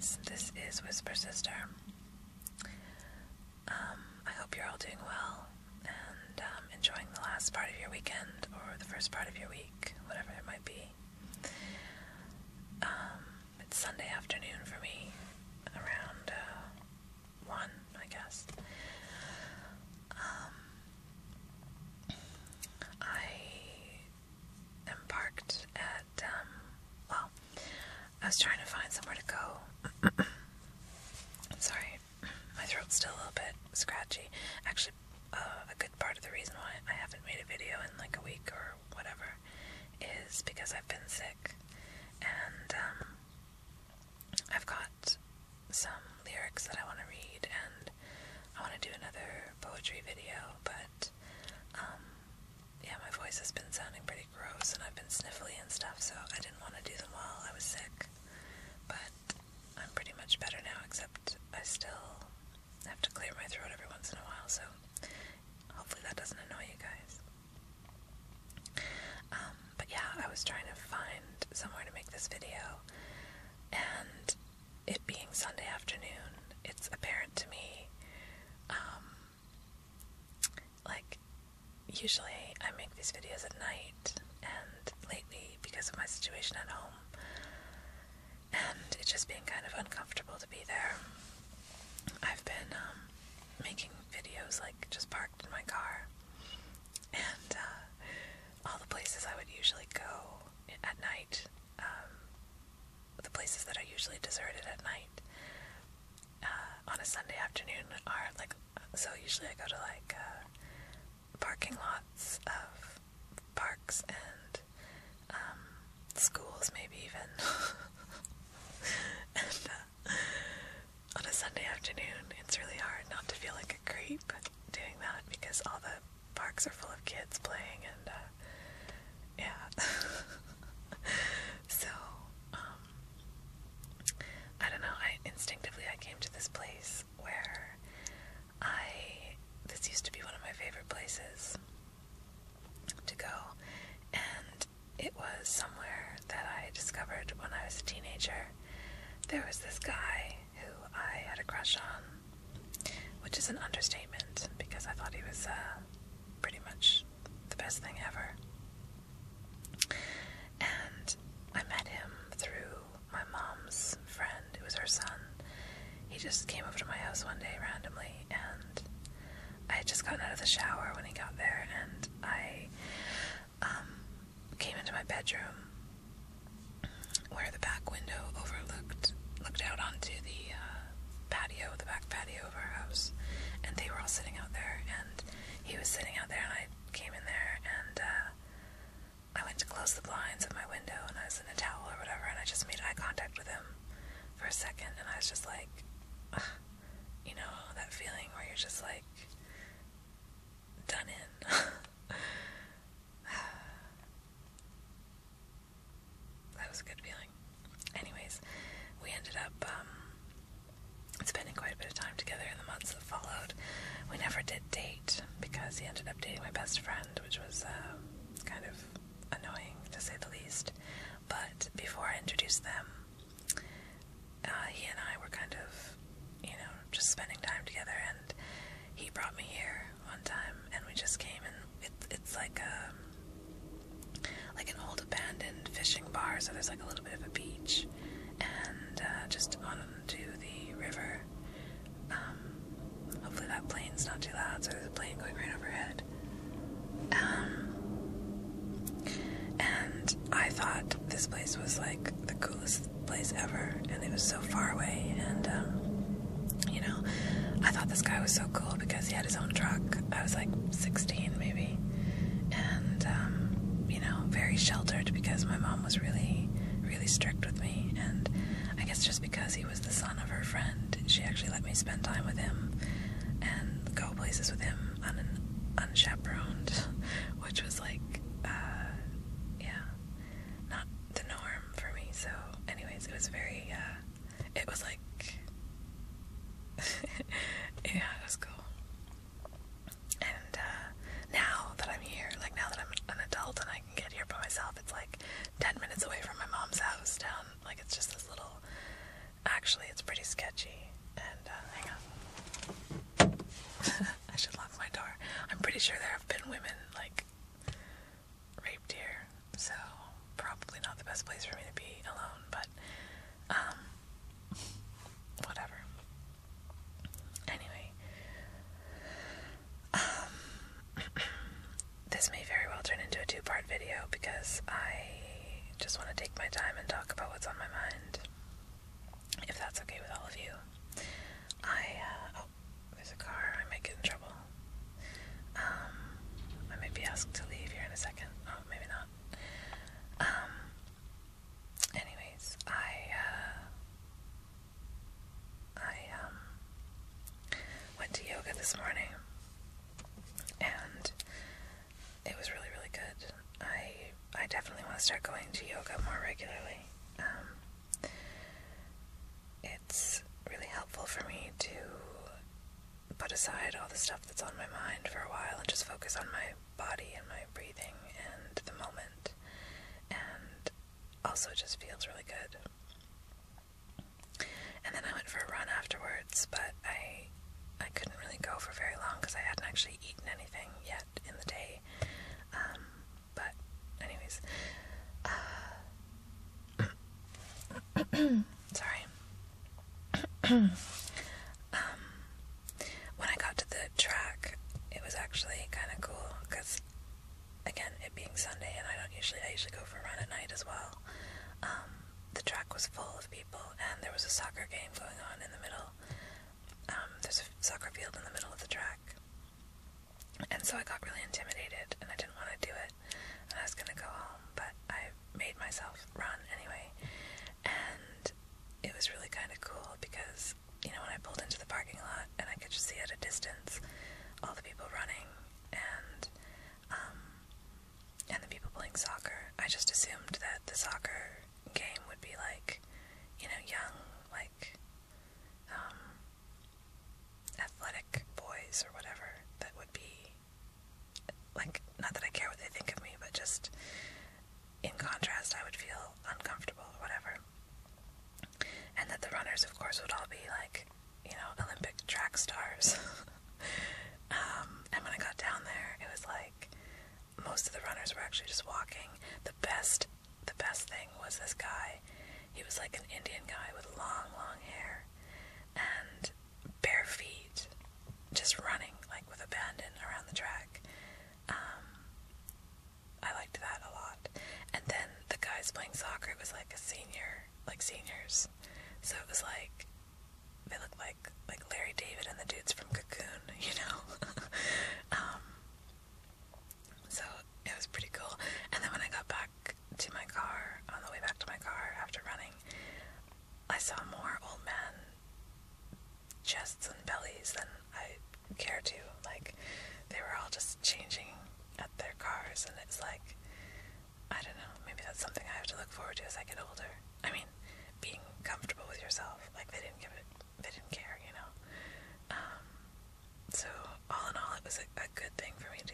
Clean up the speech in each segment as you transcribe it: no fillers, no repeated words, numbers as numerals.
guys, this is WhisperSister. I hope you're all doing well and enjoying the last part of your weekend or the first part of your week, whatever it might be. It's Sunday afternoon for me, around 1, I guess. I am parked at, I was trying to find somewhere to go. Sorry, my throat's still a little bit scratchy. Actually, a good part of the reason why I haven't made a video in like a week or whatever is because I've been sick. And I've got some lyrics that I want to read, and I want to do another poetry video, but yeah, my voice has been sounding pretty gross, and I've been sniffly and stuff, so I didn't want to do them while I was sick. But I'm pretty much better now, except I still have to clear my throat every once in a while, so hopefully that doesn't annoy you guys. But yeah, I was trying to find somewhere to make this video, and it being Sunday afternoon, it's apparent to me, like, usually I make these videos at night, and lately, because of my situation at home, and it just being kind of uncomfortable to be there, I've been making videos like just parked in my car, and all the places I would usually go at night, the places that are usually deserted at night on a Sunday afternoon are like, so usually I go to like parking lots of parks and schools, maybe even. And on a Sunday afternoon, it's really hard not to feel like a creep doing that because all the parks are full of kids playing, and yeah. So I don't know, instinctively I came to this place where this used to be one of my favorite places to go, and it was somewhere that I discovered when I was a teenager. There was this guy who I had a crush on, which is an understatement because I thought he was pretty much the best thing ever. And I met him through my mom's friend, who was her son. He just came over to my house one day randomly, and I had just gotten out of the shower when he got there, and I came into my bedroom where the back window looked out onto the patio, the back patio of our house, and they were all sitting out there, and he was sitting out there, and I came in there, and I went to close the blinds of my window, and I was in a towel or whatever, and I just made eye contact with him for a second, and I was just like, you know, that feeling where you're just like done in. That was a good feeling. Anyways, we ended up spending quite a bit of time together in the months that followed. We never did date because he ended up dating my best friend, which was kind of annoying to say the least. But before I introduced them, he and I were kind of, you know, just spending time together, and he brought me here one time, and we just came, and it's like an old abandoned fishing bar, so there's like a little bit of a beach, and just onto the river. Hopefully that plane's not too loud, so there's a plane going right overhead. And I thought this place was like the coolest place ever, and it was so far away, and you know, I thought this guy was so cool because he had his own truck. I was like 16 maybe, and you know, very sheltered because my mom was really, really strict with me, and I guess just because he was the son of her friend, she actually let me spend time with him and go places with him unchaperoned, which was like, yeah, not the norm for me. So anyways, it was very, it was like, yeah, it was cool. And now that I'm here, like now that I'm an adult and I can get here by myself, it's like 10 minutes away from my mom's house down, like it's just this little, actually it's this morning, and it was really, really good. I definitely want to start going to yoga more regularly. It's really helpful for me to put aside all the stuff that's on my mind for a while and just focus on my body and my breathing and the moment, and also it just feels really good. And then I went for a run afterwards, but I couldn't really go for very long because I hadn't actually eaten anything yet in the day. But anyways, sorry. When I got to the track, it was actually kind of cool because, again, it being Sunday, and I usually go for a run at night as well. The track was full of people, and there was a soccer game going on in the middle. There's a soccer field in the middle of the track, and so I got really intimidated, and I didn't want to do it, and I was going to go home, but I made myself run anyway, and it was really kind of cool because, when I pulled into the parking lot, and I could just see at a distance all the people running, and the people playing soccer. I just assumed that the soccer game would be like, young, like, athletic boys or whatever, that would be, like, not that I care what they think of me, but just in contrast, I would feel uncomfortable or whatever. And that the runners, of course, would all be like, Olympic track stars. And when I got down there, it was like, most of the runners were actually just walking. The best thing was this guy. He was like an Indian guy with long, long hair and bare feet, just running like with abandon around the track. I liked that a lot. And then the guys playing soccer, it was like seniors. So it was like, they looked like Larry David and the dudes from Cocoon, So it was pretty cool. And then when I got back to my car, on the way back to my car after running, I saw more old man chests and bellies than I care to. Like, they were all just changing at their cars, and it's like, I don't know, maybe that's something I have to look forward to as I get older. I mean, being comfortable with yourself. Like, they didn't care, So, all in all, it was a good thing for me to,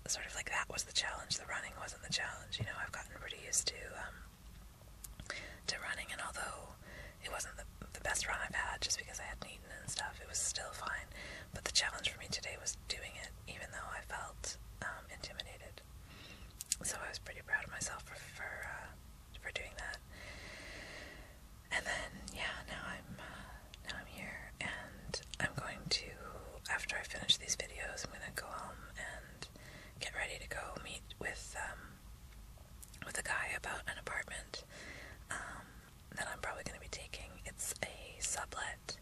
sort of like, that was the challenge. The running wasn't the challenge. I've gotten pretty used to running, and although it wasn't the best run I've had, just because I hadn't eaten and stuff, it was still fine. But the challenge for me today was doing it, even though I felt intimidated. So I was pretty proud of myself for doing that. And then, now I'm here, and I'm going to, after I finish these videos, I'm going to go home and get ready to go meet with a guy about an apartment that I'm probably going to be taking. It's a sublet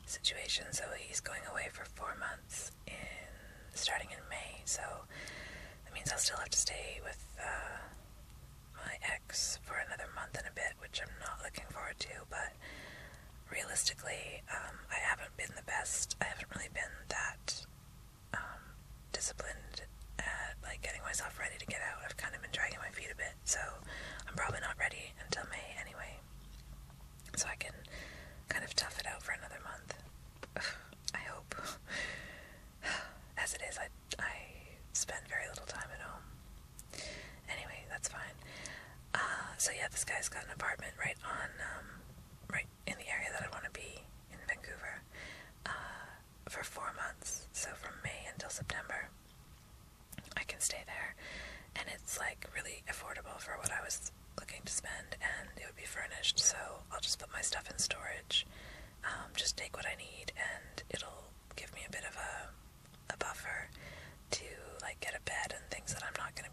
situation, so he's going away for 4 months starting in May, so that means I'll still have to stay with my ex for another month and a bit, which I'm not looking forward to, but realistically, I haven't been the best. I haven't really been that disciplined at, like, getting myself ready to get out. I've kind of been dragging my feet a bit, so I'm probably not ready until May anyway. So I can kind of tough it out for another month. I hope. As it is, I spend very little time at home. Anyway, that's fine. So this guy's got an apartment right in the area that I want to be in Vancouver, for 4 months. So from May until September, I can stay there, and it's like really affordable for what I was looking to spend, and it would be furnished, so I'll just put my stuff in storage, just take what I need, and it'll give me a bit of a buffer to, like, get a bed and things that I'm not gonna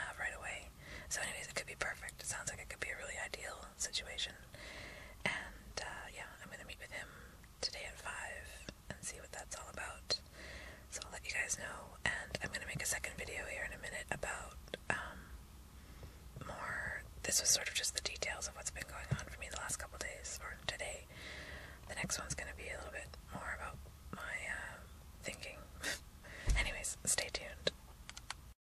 have right away. So anyways, it could be perfect. It sounds like it could be a really ideal situation. And I'm gonna meet with him today at 5 and see what that's all about. So I'll let you guys know, and I'm gonna make a second video here in a minute about more. This was sort of just the